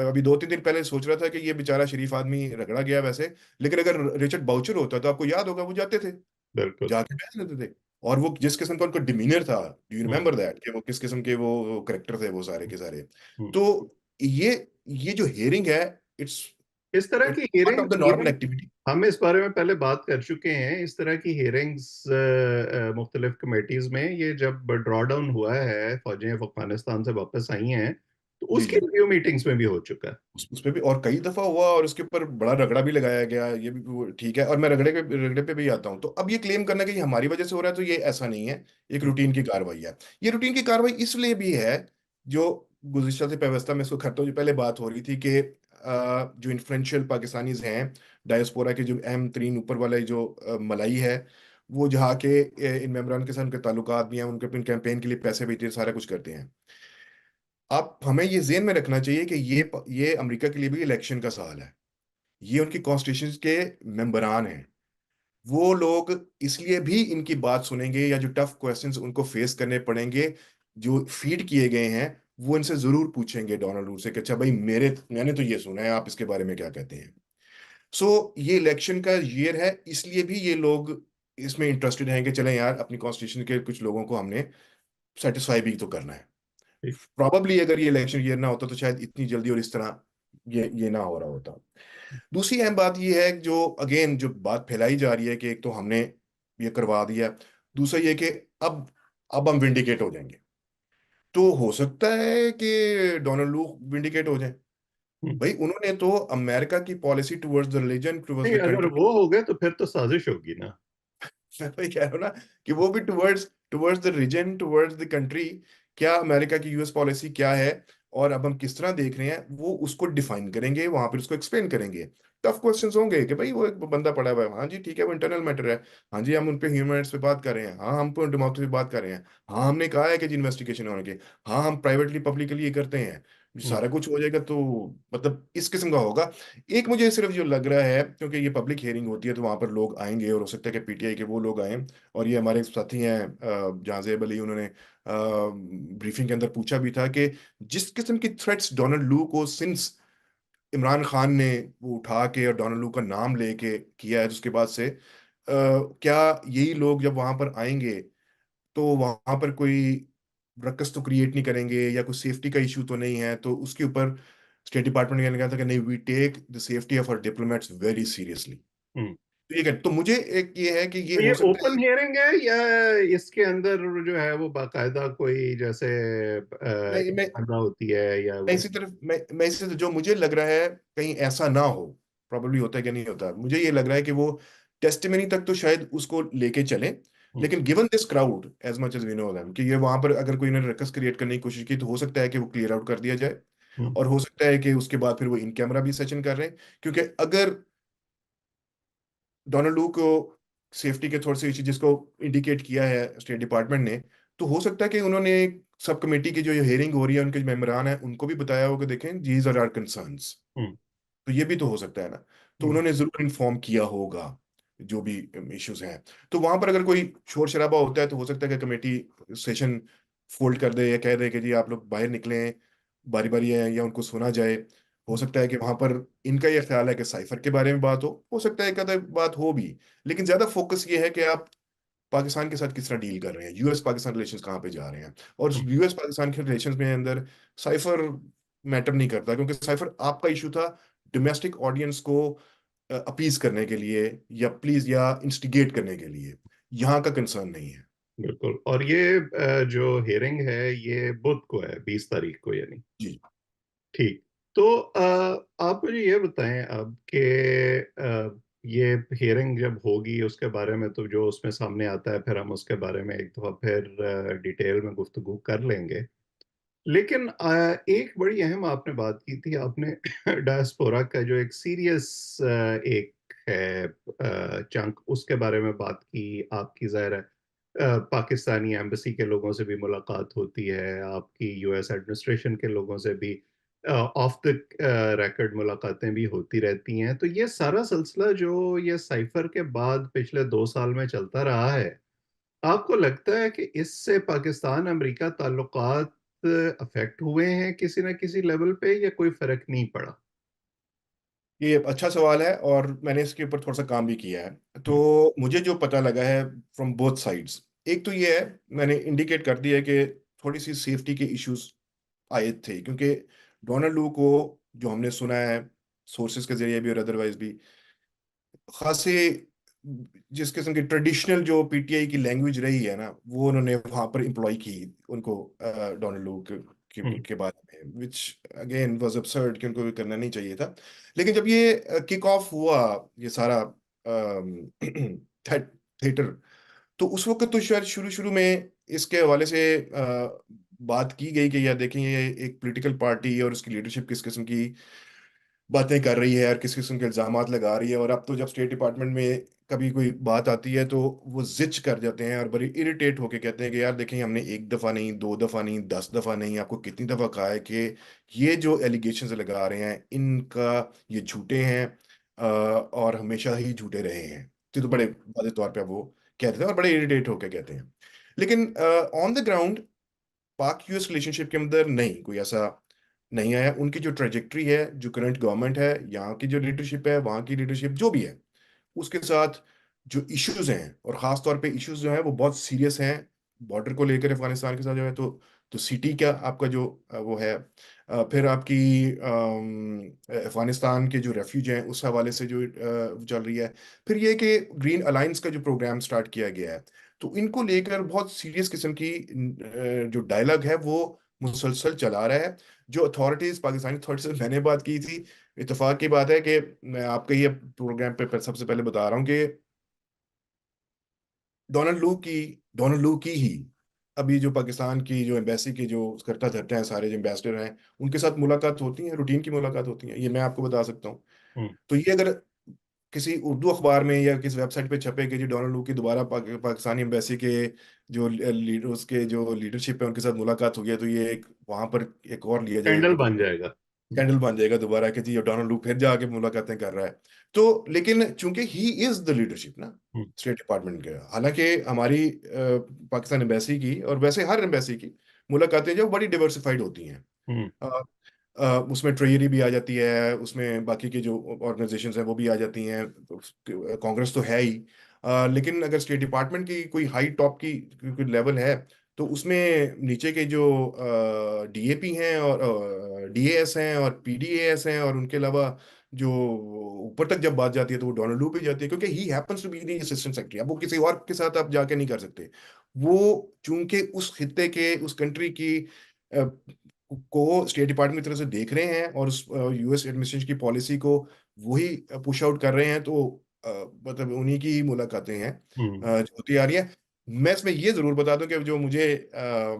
अभी 2-3 दिन पहले सोच रहा था कि ये बेचारा शरीफ आदमी रगड़ा गया वैसे, लेकिन अगर रिचर्ड बाउचर होता तो आपको याद होगा वो जाते थे, बिल्कुल। जाके बहस लेते थे। और वो जिस किस्म का उनका डिमीनर था, do you hmm. Remember that, कि वो किस किस्म के वो करेक्टर थे वो सारे के सारे। हम्म। तो ये ये जो हियरिंग है, इट्स इस तरह की part of the hearings normal even activity. हम इस बारे में पहले बात कर चुके हैं। इस तरह की हियरिंग्स मुख्तलिफ कमेटीज में, ये जब ड्रॉ डाउन हुआ है, फौजें अफगानिस्तान से वापस आई हैं, तो जी उसकी जी। रिव्यू मीटिंग्स में भी हो चुका है। उस पे भी और कई दफा हुआ, और उसके ऊपर बड़ा रगड़ा भी लगाया गया, ये भी ठीक है। और मैं रगड़े पे भी आता हूँ। तो अब ये क्लेम करना कि ये हमारी वजह से हो रहा है, तो ये ऐसा नहीं है, एक हम्म। रूटीन की कार्रवाई है। ये रूटीन की कार्रवाई इसलिए भी है, जो गुज़िश्ता से व्यवस्था में इसको करता हूँ, जो पहले बात हो रही थी कि जो इन्फ्लुएंशियल पाकिस्तानीज हैं, डायस्पोरा के जो अहम तरीन ऊपर वाले जो मलाई है, वो जहाँ के इन मेम्बरान के साथ उनके ताल्लुकात भी हैं, उनके अपने कैंपेन के लिए पैसे भेजते हैं, सारा कुछ करते हैं। आप हमें ये जेन में रखना चाहिए कि ये अमेरिका के लिए भी इलेक्शन का सवाल है। ये उनकी कॉन्स्टिट्यूशन के मेंबरान हैं। वो लोग इसलिए भी इनकी बात सुनेंगे, या जो टफ क्वेश्चंस उनको फेस करने पड़ेंगे जो फीड किए गए हैं, वो इनसे जरूर पूछेंगे डोनाल्ड ट्रम्प से कि अच्छा भाई, मैंने तो ये सुना है, आप इसके बारे में क्या कहते हैं। ये इलेक्शन का ईयर है, इसलिए भी ये लोग इसमें इंटरेस्टेड हैं कि चलें यार, अपनी कॉन्स्टिट्यूशन के कुछ लोगों को हमने सेटिस्फाई भी तो करना है। ठीक। प्रॉबली अगर ये इलेक्शन ईयर ना होता तो शायद इतनी जल्दी और इस तरह ये ना हो रहा होता। दूसरी अहम बात ये है कि जो अगेन जो बात फैलाई जा रही है कि एक तो हमने ये करवा दिया, दूसरा ये कि अब अब हम विंडिकेट हो जाएंगे। तो हो सकता है कि डोनाल्ड लू विंडिकेट हो जाए। हम्म। भाई उन्होंने तो अमेरिका की policy towards the religion, towards नहीं, द अगर कंट्री, वो हो गए तो फिर तो साजिश होगी ना। मैं वही कह रहा हूँ ना कि वो भी towards towards the region, towards the country, क्या अमेरिका की यूएस पॉलिसी क्या है, और अब हम किस तरह देख रहे हैं वो उसको डिफाइन करेंगे, वहां पर उसको एक्सप्लेन करेंगे। टफ क्वेश्चंस होंगे कि भाई वो एक बंदा पड़ा हुआ है, हाँ जी ठीक है वो इंटरनल मैटर है, हाँ जी हम उन पे ह्यूमन राइट्स पे बात कर रहे हैं, हाँ हम पे डेमोक्रेसी पे बात कर रहे हैं, हाँ हमने कहा है कि जी इन्वेस्टिगेशन होने के, हाँ हम प्राइवेटली पब्लिकली ये करते हैं, हम्म। सारा कुछ हो जाएगा तो मतलब इस किस्म का होगा। एक मुझे सिर्फ जो लग रहा है, क्योंकि ये पब्लिक हियरिंग होती है तो वहां पर लोग आएंगे, और हो सकता है कि पीटीआई के वो लोग आए, और ये हमारे साथी हैं जहां अली, उन्होंने ब्रीफिंग के अंदर पूछा भी था कि जिस किस्म की थ्रेट्स डोनाल्ड लू को सिंस इमरान खान ने वो उठा के और डोनाल्ड लू का नाम लेके किया है, उसके बाद से क्या यही लोग जब वहां पर आएंगे तो वहां पर कोई रकस तो क्रिएट नहीं करेंगे, या कोई सेफ्टी का इशू तो नहीं है, तो उसके ऊपर स्टेट डिपार्टमेंट ने कहा था कि नहीं, we take the safety of our diplomats very seriously. Hmm. ठीक है, तो मुझे एक ये है कि ये तो ये हो सकता ओपन है। हियरिंग है या इसके अंदर जो है वो बाकायदा कोई जैसे मैं बंदा होती है या मैं वो। इसी तरफ मैं इसी तरफ जो मुझे लग रहा है कहीं ऐसा ना हो, प्रॉब्लली होता है कि नहीं होता, मुझे ये लग रहा है कि वो टेस्टिमनी तक तो शायद उसको लेके चले, हम्म। लेकिन given this crowd as much as we know them कि ये वहां पर अगर कोई इन्होंने रकस क्रिएट करने की कोशिश की, तो हो सकता है कि वो क्लियर आउट कर दिया जाए, हम्म। और हो सकता है कि उसके बाद फिर वो इन कैमरा भी सेशन कर रहे हैं, क्योंकि अगर डोनाल्ड लू को सेफ्टी के थोड़े से इश्यू जिसको इंडिकेट किया है स्टेट डिपार्टमेंट ने, तो हो सकता है कि उन्होंने सब कमेटी की जो हियरिंग हो रही है, उनके जो मेंबरान है उनको भी बताया होगा, देखें दीज आर आवर कंसर्न्स। हम्म। तो ये भी तो हो सकता है ना, तो हम्म। उन्होंने जरूर इन्फॉर्म किया होगा जो भी इश्यूज हैं। तो वहां पर अगर कोई शोर शराबा होता है तो हो सकता है कि कमेटी सेशन फोल्ड कर दे, या कह दे कि जी आप लोग बाहर निकलें, बारी बारी है, या उनको सुना जाए। हो सकता है कि वहां पर इनका ये ख्याल है कि साइफर के बारे में बात हो सकता है एक आधा बात हो भी, लेकिन ज्यादा फोकस ये है कि आप पाकिस्तान के साथ किस तरह डील कर रहे हैं, यूएस पाकिस्तान रिलेशंस कहाँ पे जा रहे हैं, और हम्म। यूएस पाकिस्तान के रिलेशंस में अंदर साइफर मैटर नहीं करता, क्योंकि साइफर आपका इशू था डोमेस्टिक ऑडियंस को अपीज करने के लिए, या प्लीज या इंस्टिगेट करने के लिए, यहाँ का कंसर्न नहीं है। बिल्कुल। और ये जो हियरिंग है ये बुध को है, 20 तारीख को यानी। जी। ठीक। तो आप मुझे ये बताएं अब कि ये हियरिंग जब होगी उसके बारे में तो जो उसमें सामने आता है फिर हम उसके बारे में एक दफा फिर डिटेल में गुफ्तगू कर लेंगे। लेकिन एक बड़ी अहम आपने बात की थी, आपने डायस्पोरा का जो एक सीरियस एक है चंक, उसके बारे में बात की। आपकी ज़ाहिर है पाकिस्तानी एम्बेसी के लोगों से भी मुलाकात होती है, आपकी यूएस एडमिनिस्ट्रेशन के लोगों से भी ऑफ द रिकॉर्ड मुलाकातें भी होती रहती हैं। तो ये सारा सिलसिला जो ये साइफर के बाद पिछले 2 साल में चलता रहा है, आपको लगता है कि इससे पाकिस्तान अमेरिका ताल्लुकात अफेक्ट हुए हैं किसी न किसी लेवल पे, या कोई फर्क नहीं पड़ा? ये अच्छा सवाल है, और मैंने इसके ऊपर थोड़ा सा काम भी किया है। हम्म। तो मुझे जो पता लगा है फ्रॉम बोथ साइड्स, एक तो ये है, मैंने इंडिकेट कर दिया है कि थोड़ी सी सेफ्टी के इश्यूज आए थे, क्योंकि डोनाल्ड लू को जो हमने सुना है सोर्सेज के जरिए भी और अदरवाइज भी, खासे जिस किस्म की ट्रेडिशनल जो पीटीआई की लैंग्वेज रही है ना, वो उन्होंने वहां पर इम्प्लॉय की उनको डोनाल्ड लू हम्म। के बारे में, विच अगेन वाज absurd कि उनको भी करना नहीं चाहिए था। लेकिन जब ये किक ऑफ हुआ, ये सारा थिएटर, तो उस वक्त तो शायद शुरू शुरू में इसके हवाले से बात की गई कि यार देखें ये एक पॉलिटिकल पार्टी है और उसकी लीडरशिप किस किस्म की बातें कर रही है और किस किस्म के इल्जामात लगा रही है, और अब तो जब स्टेट डिपार्टमेंट में कभी कोई बात आती है तो वो जिच कर जाते हैं और बड़ी इरिटेट होके कहते हैं कि यार देखें हमने एक दफ़ा नहीं, दो दफ़ा नहीं, 10 दफ़ा नहीं, आपको कितनी दफ़ा कहा है कि ये जो एलिगेशन लगा रहे हैं इनका ये झूठे हैं, और हमेशा ही झूठे रहे हैं। तो बड़े वादे तौर पे वो कहते हैं और बड़े इरिटेट होके कहते हैं। लेकिन ऑन द ग्राउंड पाक यूएस रिलेशनशिप के अंदर नहीं कोई ऐसा नहीं आया। उनकी जो ट्रेजेक्ट्री है, जो करंट गवर्नमेंट है, यहाँ की जो लीडरशिप है, वहाँ की लीडरशिप जो भी है, उसके साथ जो इश्यूज हैं, और खास तौर पे इश्यूज जो हैं वो बहुत सीरियस हैं बॉर्डर को लेकर अफगानिस्तान के साथ जो है, तो सिटी क्या आपका जो वो है, फिर आपकी अफगानिस्तान के जो रेफ्यूज हैं उस हवाले से जो चल रही है, फिर ये कि ग्रीन अलायंस का जो प्रोग्राम स्टार्ट किया गया है, तो इनको लेकर बहुत सीरियस किस्म की जो डायलॉग है वो मुसलसल चला रहा है। जो अथॉरिटीज, पाकिस्तानी अथॉरिटीज से मैंने बात की थी, इत्तेफाक की बात है कि मैं आपके ये प्रोग्राम पे सबसे पहले बता रहा हूँ कि डोनाल्ड लू की डोनाल्ड लू की ही अभी जो पाकिस्तान की जो एम्बेसी के जो करता धरते हैं, सारे जो एम्बेसडर हैं, उनके साथ मुलाकात होती है, रूटीन की मुलाकात होती है, ये मैं आपको बता सकता हूँ। हम्म। तो ये अगर किसी उर्दू अखबार में या किसी वेबसाइट पे छपे कि जी डोनाल्ड लू की दोबारा पाकिस्तानी एम्बेसी के जो लीडर्स के जो लीडरशिप है उनके साथ मुलाकात हो गया, तो ये एक वहां पर एक और लिया कैंडल जाएगा कि बन जाएगा। कैंडल बन जाएगा दोबारा कि जी डोनाल्ड लू फिर जाके मुलाकातें कर रहा है। तो लेकिन चूंकि ही इज द लीडरशिप ना हम्म। स्टेट डिपार्टमेंट के, हालांकि हमारी पाकिस्तान एम्बेसी की और वैसे हर एम्बेसी की मुलाकातें जो बड़ी डिवर्सिफाइड होती हैं। हम्म। उसमें ट्रेजरी भी आ जाती है, उसमें बाकी की जो ऑर्गेनाइजेशंस हैं वो भी आ जाती हैं, कांग्रेस तो है ही। लेकिन अगर स्टेट डिपार्टमेंट की कोई हाई टॉप की कोई लेवल है, तो उसमें नीचे के जो डीएपी हैं और डीएएस हैं और पीडीएएस हैं, और उनके अलावा जो ऊपर तक जब बात जाती है तो वो डोनाल्ड लू पे जाती है, क्योंकि he happens to be the assistant secretary. अब वो किसी और के साथ आप जाके नहीं कर सकते। वो चूंकि उस खित्ते के, उस कंट्री की को स्टेट डिपार्टमेंट की तरफ से देख रहे हैं और उस यूएस एडमिनिस्ट्रेशन की पॉलिसी को वही पुश आउट कर रहे हैं, तो मतलब उन्हीं की ही मुलाकातें हैं हम्म। जो होती आ रही है। मैं इसमें ये जरूर बता दूं कि जो मुझे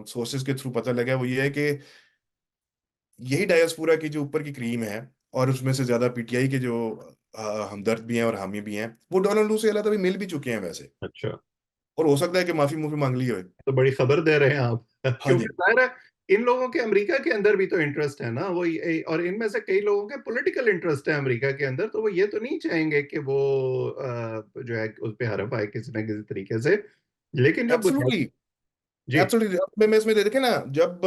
सोर्सेज के थ्रू पता लगा वो ये है कि यही डायस्पोरा की जो ऊपर की क्रीम है, और उसमें से ज्यादा पीटीआई के जो हमदर्द भी हैं और हामी भी हैं, वो डोनाल्ड लू से अलग अभी मिल भी चुके हैं वैसे। अच्छा। और हो सकता है कि माफी मुफी मांग ली हो। तो बड़ी खबर दे रहे हैं आप। हाँ जी। क्योंकि जाहिर है इन लोगों के अमेरिका के अंदर भी तो इंटरेस्ट है ना, वो और इनमें से कई लोगों के पॉलिटिकल इंटरेस्ट है अमेरिका के अंदर, तो वो ये तो नहीं चाहेंगे कि वो जो है उस पे हरफ आए किसी ना किसी तरीके से। लेकिन जो एब्सोल्युटली। बुनियादी। जी। एब्सोल्युटली। मैं इसमें देखे ना, जब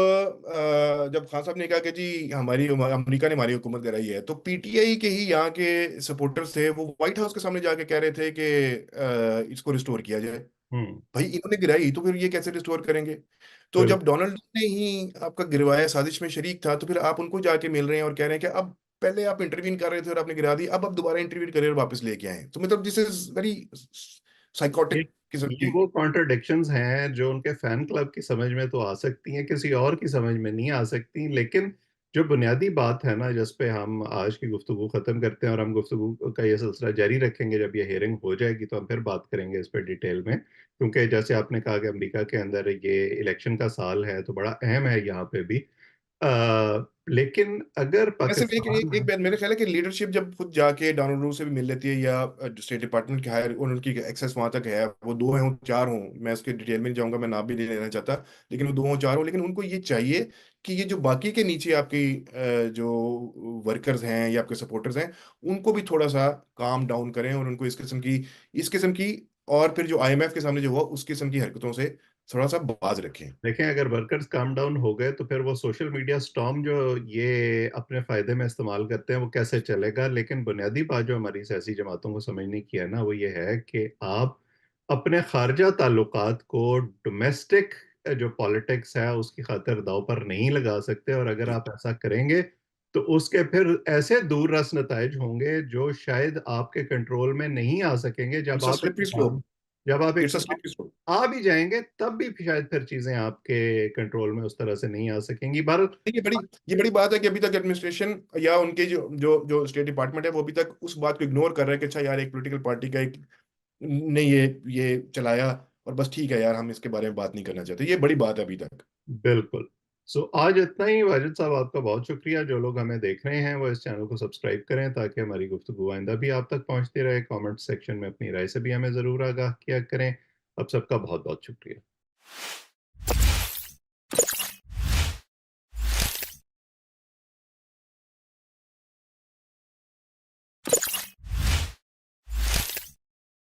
खान साहब ने कहा कि जी हमारी अमेरिका ने हमारी हुकूमत कराई है, तो पीटीआई के ही यहाँ के सपोर्टर्स थे, वो व्हाइट हाउस के सामने जाके कह रहे थे कि इसको रिस्टोर किया जाए। हम्म। भाई इन्होंने गिराई तो फिर ये कैसे रिस्टोर करेंगे? तो बिल्कुल। जब डोनाल्ड ने ही आपका गिरवाया, साजिश में शरीक था, तो फिर आप उनको जाके मिल रहे हैं और कह रहे हैं कि अब पहले आप इंटरवीन कर रहे थे और आपने गिरा दी, अब आप दोबारा इंटरवीन करिए और वापस लेके आए। तो मतलब दिस इज वेरी ये साइकोटिक किस्म ये की। वो कॉन्ट्रडिक्शंस हैं जो उनके फैन क्लब की समझ में तो आ सकती हैं, किसी और की समझ में नहीं आ सकती। लेकिन जो बुनियादी बात है ना, जिस पे हम आज की गुफ्तगू खत्म करते हैं, और हम गुफ्तगू का ये सिलसिला जारी रखेंगे, जब ये हेयरिंग हो जाएगी तो हम फिर बात करेंगे इस पर डिटेल में, क्योंकि जैसे आपने कहा कि अमेरिका के अंदर ये इलेक्शन का साल है तो बड़ा अहम है यहाँ पे भी। लेकिन अगर मैं सिर्फ एक पाकिस्तान। बात, मेरे ख्याल है कि लीडरशिप जब खुद जाके डोनाल्ड रू से भी मिल लेती है, या स्टेट डिपार्टमेंट के हायर और उनकी एक्सेस वहां तक है, वो दो हों चार हों, मैं उसके डिटेल में नहीं जाऊंगा, मैं नाम भी नहीं लेना चाहता, लेकिन वो दो हों चार हों, लेकिन उनको ये चाहिए कि ये जो बाकी के नीचे आपकी जो वर्कर्स हैं या आपके सपोर्टर्स हैं, उनको भी थोड़ा सा काम डाउन करें, और उनको इस किस्म की और फिर जो आईएमएफ के सामने जो हुआ उस किस्म की हरकतों से थोड़ा सा बाज रखें। देखें, अगर वर्कर्स काम डाउन हो गए तो फिर वो सोशल मीडिया स्टॉर्म जो ये अपने फायदे में इस्तेमाल करते हैं वो कैसे चलेगा। लेकिन बुनियादी बात जो हमारी सियासी जमातों को समझने की है ना, वो ये है कि आप अपने खारजा ताल्लुकात को डोमेस्टिक जो पॉलिटिक्स है उसकी खातिर दांव पर नहीं लगा सकते। और अगर जी। आप ऐसा करेंगे तो उसके फिर ऐसे दूर रस नताइज होंगे जो शायद आपके कंट्रोल में नहीं आ सकेंगे। It's a slippery slope. जब आप इट्स अ इकतदार स्लिपरी स्लोप। आ भी जाएंगे तब भी शायद फिर चीजें आपके कंट्रोल में उस तरह से नहीं आ सकेंगी। भारत। ये बड़ी बात है कि अभी तक एडमिनिस्ट्रेशन या उनके जो जो जो स्टेट डिपार्टमेंट है वो अभी तक उस बात को इग्नोर कर रहा है कि अच्छा यार एक पॉलिटिकल पार्टी का एक ने ये चलाया, और बस ठीक है यार, हम इसके बारे में बात नहीं करना चाहते। ये बड़ी बात है अभी तक। बिल्कुल। सो आज इतना ही। वाजिद साहब, आपका बहुत शुक्रिया। जो लोग हमें देख रहे हैं वो इस चैनल को सब्सक्राइब करें ताकि हमारी गुफ्तगू आइंदा भी आप तक पहुंचती रहे। कमेंट सेक्शन में अपनी राय से भी हमें जरूर आगाह किया करें। अब सबका बहुत बहुत शुक्रिया।